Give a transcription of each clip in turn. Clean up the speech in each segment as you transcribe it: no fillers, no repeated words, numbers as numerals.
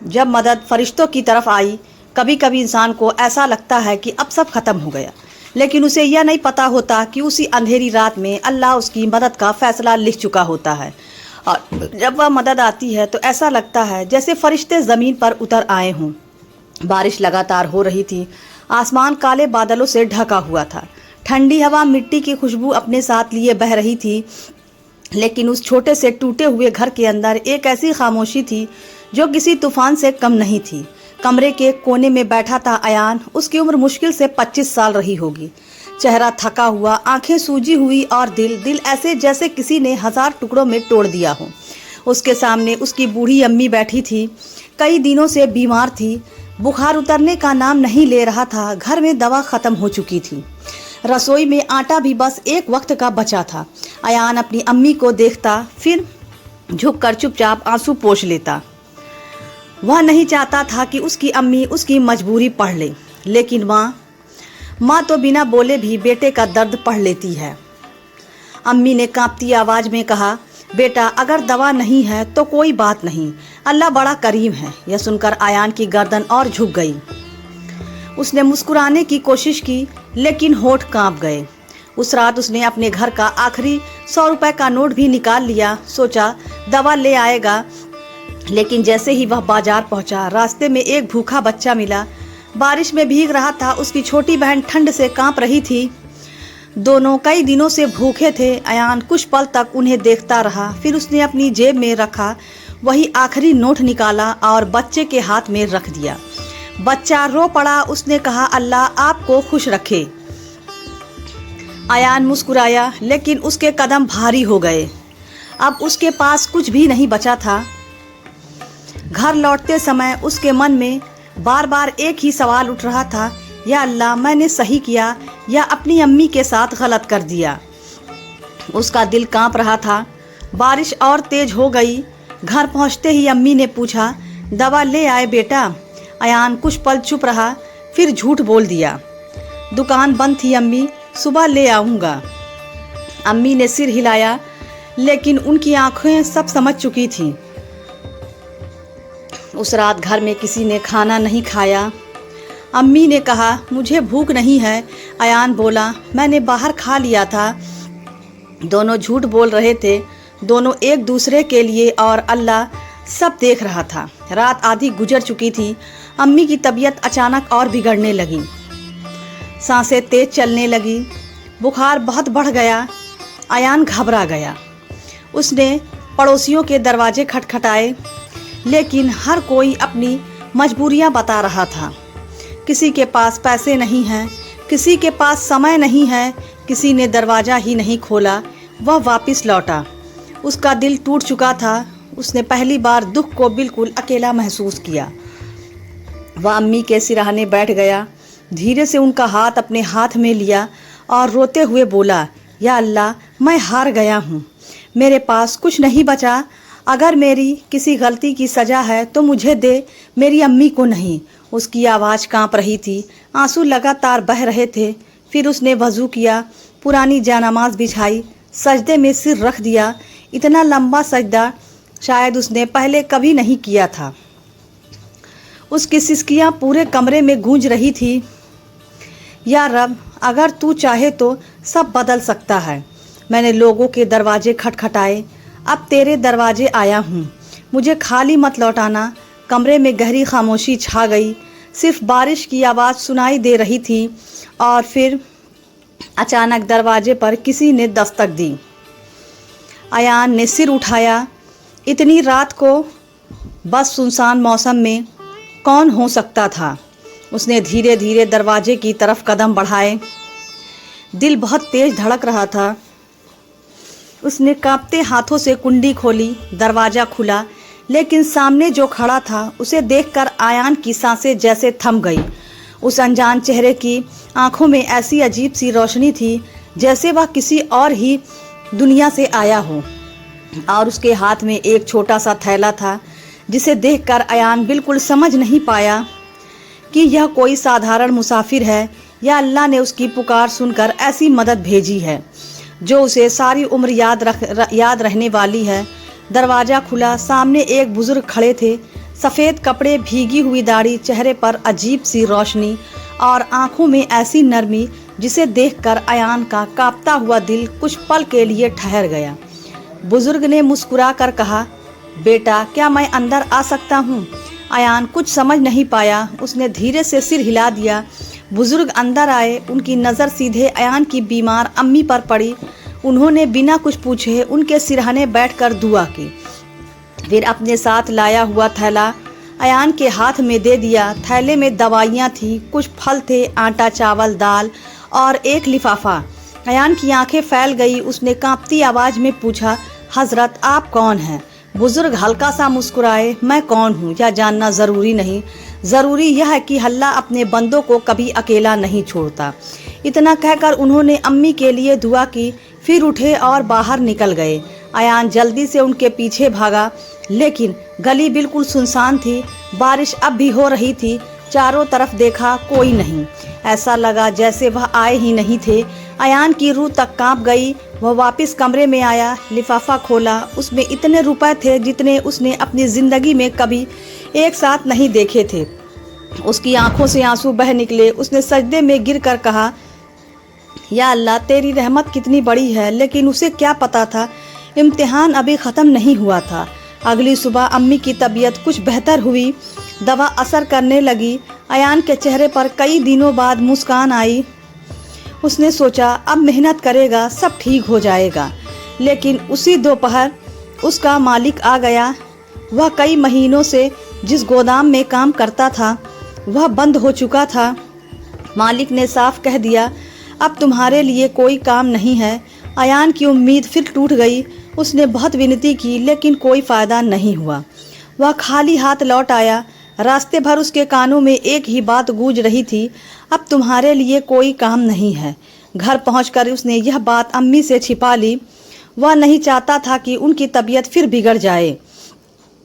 जब मदद फरिश्तों की तरफ आई, कभी कभी इंसान को ऐसा लगता है कि अब सब खत्म हो गया, लेकिन उसे यह नहीं पता होता कि उसी अंधेरी रात में अल्लाह उसकी मदद का फैसला लिख चुका होता है। और जब वह मदद आती है तो ऐसा लगता है जैसे फरिश्ते ज़मीन पर उतर आए हों। बारिश लगातार हो रही थी, आसमान काले बादलों से ढका हुआ था, ठंडी हवा मिट्टी की खुशबू अपने साथ लिए बह रही थी। लेकिन उस छोटे से टूटे हुए घर के अंदर एक ऐसी खामोशी थी जो किसी तूफान से कम नहीं थी। कमरे के कोने में बैठा था अयान। उसकी उम्र मुश्किल से 25 साल रही होगी। चेहरा थका हुआ, आंखें सूजी हुई और दिल ऐसे जैसे किसी ने 1000 टुकड़ों में तोड़ दिया हो। उसके सामने उसकी बूढ़ी अम्मी बैठी थी। कई दिनों से बीमार थी, बुखार उतरने का नाम नहीं ले रहा था। घर में दवा ख़त्म हो चुकी थी, रसोई में आटा भी बस एक वक्त का बचा था। अयान अपनी अम्मी को देखता, फिर झुककर चुपचाप आंसू पोंछ लेता। वह नहीं चाहता था कि उसकी अम्मी उसकी मजबूरी पढ़ ले, लेकिन माँ तो बिना बोले भी बेटे का दर्द पढ़ लेती है। अम्मी ने कांपती आवाज़ में कहा, बेटा अगर दवा नहीं है तो कोई बात नहीं, अल्लाह बड़ा करीम है। यह सुनकर अयान की गर्दन और झुक गई। उसने मुस्कुराने की कोशिश की, लेकिन होंठ कांप गए। उस रात उसने अपने घर का आखिरी 100 रुपए का नोट भी निकाल लिया। सोचा दवा ले आएगा, लेकिन जैसे ही वह बाजार पहुंचा, रास्ते में एक भूखा बच्चा मिला। बारिश में भीग रहा था, उसकी छोटी बहन ठंड से कांप रही थी। दोनों कई दिनों से भूखे थे। अयान कुछ पल तक उन्हें देखता रहा, फिर उसने अपनी जेब में रखा वही आखिरी नोट निकाला और बच्चे के हाथ में रख दिया। बच्चा रो पड़ा। उसने कहा, अल्लाह आपको खुश रखे। अयान मुस्कुराया, लेकिन उसके कदम भारी हो गए। अब उसके पास कुछ भी नहीं बचा था। घर लौटते समय उसके मन में बार बार एक ही सवाल उठ रहा था, या अल्लाह मैंने सही किया या अपनी अम्मी के साथ गलत कर दिया। उसका दिल कांप रहा था। बारिश और तेज हो गई। घर पहुंचते ही अम्मी ने पूछा, दवा ले आए बेटा? अयान कुछ पल चुप रहा, फिर झूठ बोल दिया, दुकान बंद थी अम्मी, सुबह ले आऊँगा। अम्मी ने सिर हिलाया, लेकिन उनकी आंखें सब समझ चुकी थीं। उस रात घर में किसी ने खाना नहीं खाया। अम्मी ने कहा, मुझे भूख नहीं है। अयान बोला, मैंने बाहर खा लिया था। दोनों झूठ बोल रहे थे, दोनों एक दूसरे के लिए, और अल्लाह सब देख रहा था। रात आधी गुजर चुकी थी। अम्मी की तबीयत अचानक और बिगड़ने लगी। सांसें तेज चलने लगी, बुखार बहुत बढ़ गया। अयान घबरा गया। उसने पड़ोसियों के दरवाजे खटखटाए, लेकिन हर कोई अपनी मजबूरियां बता रहा था। किसी के पास पैसे नहीं हैं, किसी के पास समय नहीं है, किसी ने दरवाज़ा ही नहीं खोला। वह वापस लौटा। उसका दिल टूट चुका था। उसने पहली बार दुख को बिल्कुल अकेला महसूस किया। वह अम्मी के सिरहाने बैठ गया, धीरे से उनका हाथ अपने हाथ में लिया और रोते हुए बोला, या अल्लाह मैं हार गया हूँ, मेरे पास कुछ नहीं बचा। अगर मेरी किसी गलती की सज़ा है तो मुझे दे, मेरी अम्मी को नहीं। उसकी आवाज़ कांप रही थी, आंसू लगातार बह रहे थे। फिर उसने वज़ू किया, पुरानी जानामाज बिछाई, सजदे में सिर रख दिया। इतना लंबा सजदा शायद उसने पहले कभी नहीं किया था। उसकी सिसकियाँ पूरे कमरे में गूंज रही थी, या रब अगर तू चाहे तो सब बदल सकता है। मैंने लोगों के दरवाजे खटखटाए, अब तेरे दरवाजे आया हूँ, मुझे खाली मत लौटाना। कमरे में गहरी खामोशी छा गई, सिर्फ बारिश की आवाज़ सुनाई दे रही थी। और फिर अचानक दरवाजे पर किसी ने दस्तक दी। अयान ने सिर उठाया। इतनी रात को बस सुनसान मौसम में कौन हो सकता था? उसने धीरे धीरे दरवाजे की तरफ कदम बढ़ाए। दिल बहुत तेज धड़क रहा था। उसने कांपते हाथों से कुंडी खोली, दरवाज़ा खुला, लेकिन सामने जो खड़ा था उसे देखकर अयान की सांसें जैसे थम गई। उस अनजान चेहरे की आंखों में ऐसी अजीब सी रोशनी थी, जैसे वह किसी और ही दुनिया से आया हो। और उसके हाथ में एक छोटा सा थैला था, जिसे देखकर अयान बिल्कुल समझ नहीं पाया कि यह कोई साधारण मुसाफिर है या अल्लाह ने उसकी पुकार सुनकर ऐसी मदद भेजी है जो उसे सारी उम्र याद रहने वाली है। दरवाज़ा खुला, सामने एक बुजुर्ग खड़े थे, सफ़ेद कपड़े, भीगी हुई दाढ़ी, चेहरे पर अजीब सी रोशनी और आंखों में ऐसी नरमी जिसे देखकर अयान का कांपता हुआ दिल कुछ पल के लिए ठहर गया। बुजुर्ग ने मुस्कुरा कर कहा, बेटा क्या मैं अंदर आ सकता हूँ? अयान कुछ समझ नहीं पाया। उसने धीरे से सिर हिला दिया। बुजुर्ग अंदर आए। उनकी नज़र सीधे अयान की बीमार अम्मी पर पड़ी। उन्होंने बिना कुछ पूछे उनके सिरहाने बैठकर दुआ की। फिर अपने साथ लाया हुआ थैला अयान के हाथ में दे दिया। थैले में दवाइयाँ थी, कुछ फल थे, आटा, चावल, दाल और एक लिफाफा। अयान की आंखें फैल गई। उसने कांपती आवाज़ में पूछा, हजरत आप कौन हैं? बुजुर्ग हल्का सा मुस्कुराए, मैं कौन हूँ यह जानना ज़रूरी नहीं, ज़रूरी यह है कि अल्लाह अपने बंदों को कभी अकेला नहीं छोड़ता। इतना कहकर उन्होंने अम्मी के लिए दुआ की, फिर उठे और बाहर निकल गए। अयान जल्दी से उनके पीछे भागा, लेकिन गली बिल्कुल सुनसान थी। बारिश अब भी हो रही थी। चारों तरफ देखा, कोई नहीं। ऐसा लगा जैसे वह आए ही नहीं थे। अयान की रूह तक कांप गई। वह वापस कमरे में आया, लिफाफा खोला। उसमें इतने रुपए थे जितने उसने अपनी ज़िंदगी में कभी एक साथ नहीं देखे थे। उसकी आंखों से आंसू बह निकले। उसने सजदे में गिरकर कहा, या अल्लाह तेरी रहमत कितनी बड़ी है। लेकिन उसे क्या पता था, इम्तिहान अभी ख़त्म नहीं हुआ था। अगली सुबह अम्मी की तबीयत कुछ बेहतर हुई। दवा असर करने लगी। अयान के चेहरे पर कई दिनों बाद मुस्कान आई। उसने सोचा अब मेहनत करेगा, सब ठीक हो जाएगा। लेकिन उसी दोपहर उसका मालिक आ गया। वह कई महीनों से जिस गोदाम में काम करता था वह बंद हो चुका था। मालिक ने साफ कह दिया, अब तुम्हारे लिए कोई काम नहीं है। अयान की उम्मीद फिर टूट गई। उसने बहुत विनती की, लेकिन कोई फ़ायदा नहीं हुआ। वह खाली हाथ लौट आया। रास्ते भर उसके कानों में एक ही बात गूंज रही थी, अब तुम्हारे लिए कोई काम नहीं है। घर पहुंचकर उसने यह बात अम्मी से छिपा ली। वह नहीं चाहता था कि उनकी तबीयत फिर बिगड़ जाए।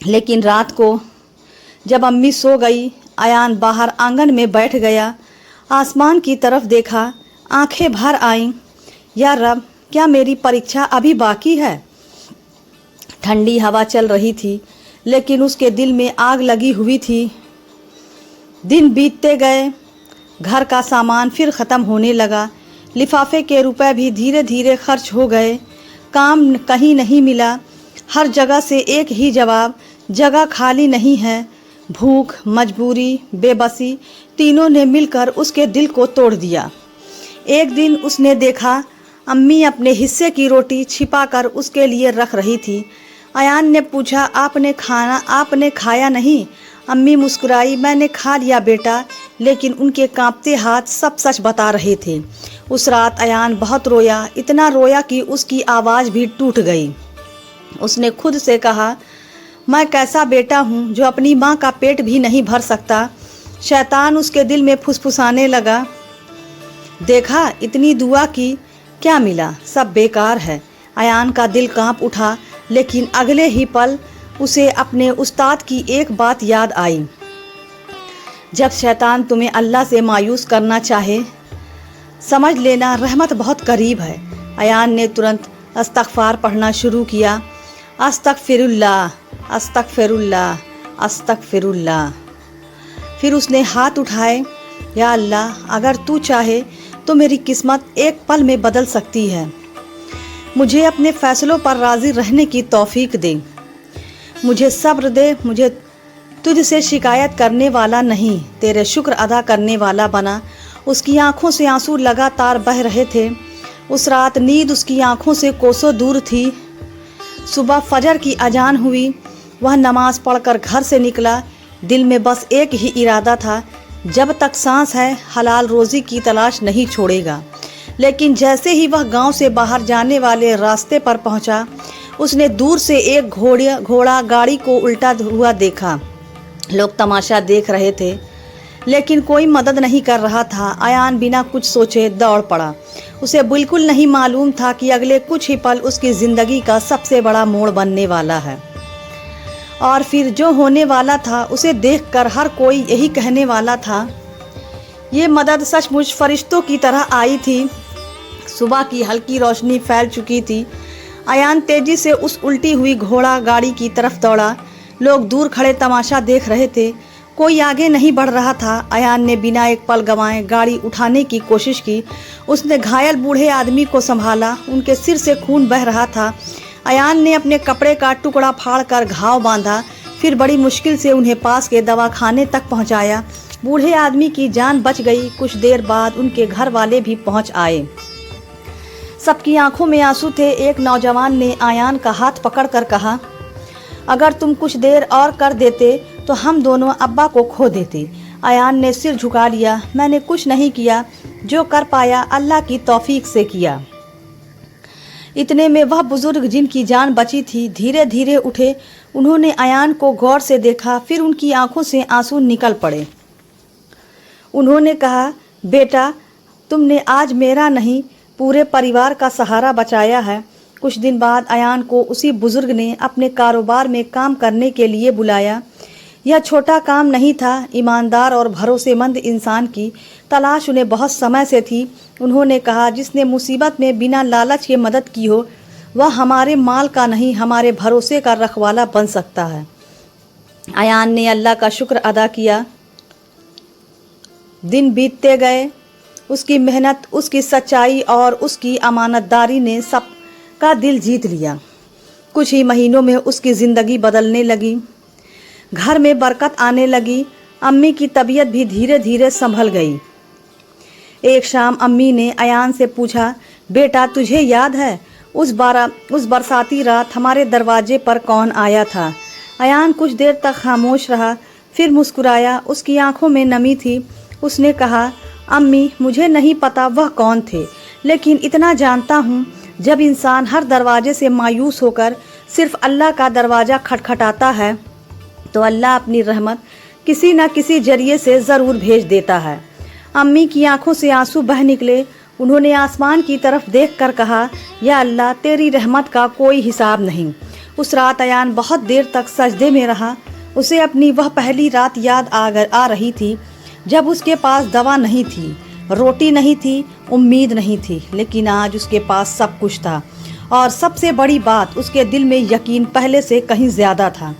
लेकिन रात को जब अम्मी सो गई, अयान बाहर आंगन में बैठ गया। आसमान की तरफ देखा, आंखें भर आईं। या रब, क्या मेरी परीक्षा अभी बाकी है? ठंडी हवा चल रही थी, लेकिन उसके दिल में आग लगी हुई थी। दिन बीतते गए। घर का सामान फिर ख़त्म होने लगा। लिफाफे के रुपए भी धीरे धीरे खर्च हो गए। काम कहीं नहीं मिला। हर जगह से एक ही जवाब, जगह खाली नहीं है। भूख, मजबूरी, बेबसी तीनों ने मिलकर उसके दिल को तोड़ दिया। एक दिन उसने देखा अम्मी अपने हिस्से की रोटी छिपाकर उसके लिए रख रही थी। अयान ने पूछा, आपने खाया नहीं? अम्मी मुस्कुराई, मैंने खा लिया बेटा। लेकिन उनके कांपते हाथ सब सच बता रहे थे। उस रात अयान बहुत रोया, इतना रोया कि उसकी आवाज़ भी टूट गई। उसने खुद से कहा, मैं कैसा बेटा हूँ जो अपनी माँ का पेट भी नहीं भर सकता। शैतान उसके दिल में फुसफुसाने लगा, देखा इतनी दुआ की, क्या मिला, सब बेकार है। अयान का दिल कांप उठा। लेकिन अगले ही पल उसे अपने उस्ताद की एक बात याद आई, जब शैतान तुम्हें अल्लाह से मायूस करना चाहे, समझ लेना रहमत बहुत करीब है। अयान ने तुरंत अस्तगफार पढ़ना शुरू किया। अस्तगफिरुल्लाह, अस्तगफिरुल्लाह, अस्तगफिरुल्लाह। फिर उसने हाथ उठाए, या अल्लाह, अगर तू चाहे तो मेरी किस्मत एक पल में बदल सकती है। मुझे अपने फ़ैसलों पर राज़ी रहने की तौफीक दे। मुझे सब्र दे। मुझे तुझसे शिकायत करने वाला नहीं, तेरे शुक्र अदा करने वाला बना। उसकी आंखों से आंसू लगातार बह रहे थे। उस रात नींद उसकी आंखों से कोसों दूर थी। सुबह फजर की अजान हुई। वह नमाज पढ़कर घर से निकला। दिल में बस एक ही इरादा था, जब तक सांस है हलाल रोज़ी की तलाश नहीं छोड़ेगा। लेकिन जैसे ही वह गांव से बाहर जाने वाले रास्ते पर पहुंचा, उसने दूर से एक घोड़ा गाड़ी को उल्टा हुआ देखा। लोग तमाशा देख रहे थे, लेकिन कोई मदद नहीं कर रहा था। अयान बिना कुछ सोचे दौड़ पड़ा। उसे बिल्कुल नहीं मालूम था कि अगले कुछ ही पल उसकी ज़िंदगी का सबसे बड़ा मोड़ बनने वाला है। और फिर जो होने वाला था उसे देखकर हर कोई यही कहने वाला था, ये मदद सचमुच फरिश्तों की तरह आई थी। सुबह की हल्की रोशनी फैल चुकी थी। अयान तेजी से उस उल्टी हुई घोड़ा गाड़ी की तरफ दौड़ा। लोग दूर खड़े तमाशा देख रहे थे। कोई आगे नहीं बढ़ रहा था। अयान ने बिना एक पल गंवाए गाड़ी उठाने की कोशिश की। उसने घायल बूढ़े आदमी को संभाला। उनके सिर से खून बह रहा था। अयान ने अपने कपड़े का टुकड़ा फाड़कर घाव बांधा, फिर बड़ी मुश्किल से उन्हें पास के दवाखाने तक पहुंचाया। बूढ़े आदमी की जान बच गई। कुछ देर बाद उनके घर वाले भी पहुंच आए। सबकी आंखों में आंसू थे। एक नौजवान ने अयान का हाथ पकड़कर कहा, अगर तुम कुछ देर और कर देते तो हम दोनों अब्बा को खो देते। अयान ने सिर झुका लिया। मैंने कुछ नहीं किया, जो कर पाया अल्लाह की तौफीक से किया। इतने में वह बुजुर्ग जिनकी जान बची थी धीरे धीरे उठे। उन्होंने अयान को गौर से देखा, फिर उनकी आंखों से आंसू निकल पड़े। उन्होंने कहा, बेटा, तुमने आज मेरा नहीं पूरे परिवार का सहारा बचाया है। कुछ दिन बाद अयान को उसी बुजुर्ग ने अपने कारोबार में काम करने के लिए बुलाया। यह छोटा काम नहीं था। ईमानदार और भरोसेमंद इंसान की तलाश उन्हें बहुत समय से थी। उन्होंने कहा, जिसने मुसीबत में बिना लालच के मदद की हो वह हमारे माल का नहीं, हमारे भरोसे का रखवाला बन सकता है। अयान ने अल्लाह का शुक्र अदा किया। दिन बीतते गए। उसकी मेहनत, उसकी सच्चाई और उसकी अमानतदारी ने सबका दिल जीत लिया। कुछ ही महीनों में उसकी ज़िंदगी बदलने लगी। घर में बरकत आने लगी। अम्मी की तबीयत भी धीरे धीरे संभल गई। एक शाम अम्मी ने अयान से पूछा, बेटा, तुझे याद है उस बरसाती रात हमारे दरवाजे पर कौन आया था? अयान कुछ देर तक खामोश रहा, फिर मुस्कुराया। उसकी आंखों में नमी थी। उसने कहा, अम्मी, मुझे नहीं पता वह कौन थे, लेकिन इतना जानता हूँ, जब इंसान हर दरवाजे से मायूस होकर सिर्फ अल्लाह का दरवाज़ा खटखटाता है तो अल्लाह अपनी रहमत किसी न किसी जरिए से ज़रूर भेज देता है। अम्मी की आंखों से आंसू बह निकले। उन्होंने आसमान की तरफ देखकर कहा, या अल्लाह, तेरी रहमत का कोई हिसाब नहीं। उस रात अयान बहुत देर तक सजदे में रहा। उसे अपनी वह पहली रात याद आ रही थी जब उसके पास दवा नहीं थी, रोटी नहीं थी, उम्मीद नहीं थी, लेकिन आज उसके पास सब कुछ था। और सबसे बड़ी बात, उसके दिल में यकीन पहले से कहीं ज़्यादा था।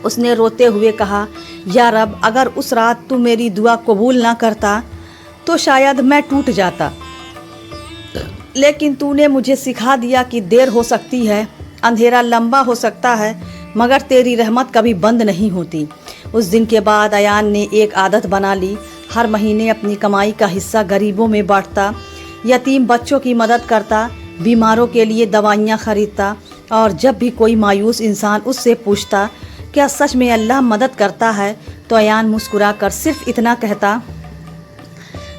उसने रोते हुए कहा, या रब, अगर उस रात तू मेरी दुआ कबूल ना करता तो शायद मैं टूट जाता, लेकिन तूने मुझे सिखा दिया कि देर हो सकती है, अंधेरा लंबा हो सकता है, मगर तेरी रहमत कभी बंद नहीं होती। उस दिन के बाद अयान ने एक आदत बना ली। हर महीने अपनी कमाई का हिस्सा गरीबों में बांटता, यतीम बच्चों की मदद करता, बीमारों के लिए दवाइयाँ खरीदता। और जब भी कोई मायूस इंसान उससे पूछता, क्या सच में अल्लाह मदद करता है, तो अयान मुस्कुराकर सिर्फ इतना कहता,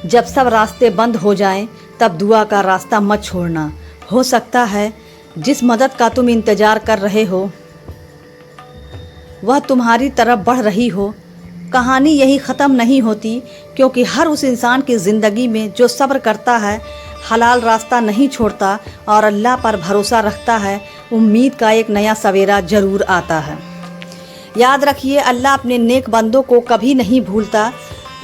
जब सब रास्ते बंद हो जाएं, तब दुआ का रास्ता मत छोड़ना। हो सकता है जिस मदद का तुम इंतज़ार कर रहे हो वह तुम्हारी तरफ बढ़ रही हो। कहानी यही ख़त्म नहीं होती, क्योंकि हर उस इंसान की ज़िंदगी में जो सब्र करता है, हलाल रास्ता नहीं छोड़ता और अल्लाह पर भरोसा रखता है, उम्मीद का एक नया सवेरा ज़रूर आता है। याद रखिए, अल्लाह अपने नेक बंदों को कभी नहीं भूलता।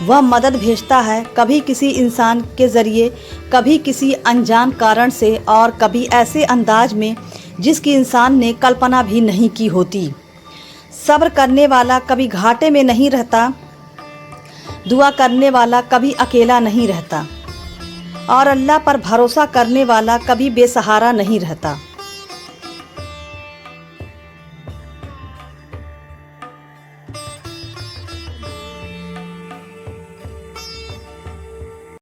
वह मदद भेजता है, कभी किसी इंसान के ज़रिए, कभी किसी अनजान कारण से, और कभी ऐसे अंदाज में जिसकी इंसान ने कल्पना भी नहीं की होती। सब्र करने वाला कभी घाटे में नहीं रहता। दुआ करने वाला कभी अकेला नहीं रहता, और अल्लाह पर भरोसा करने वाला कभी बेसहारा नहीं रहता।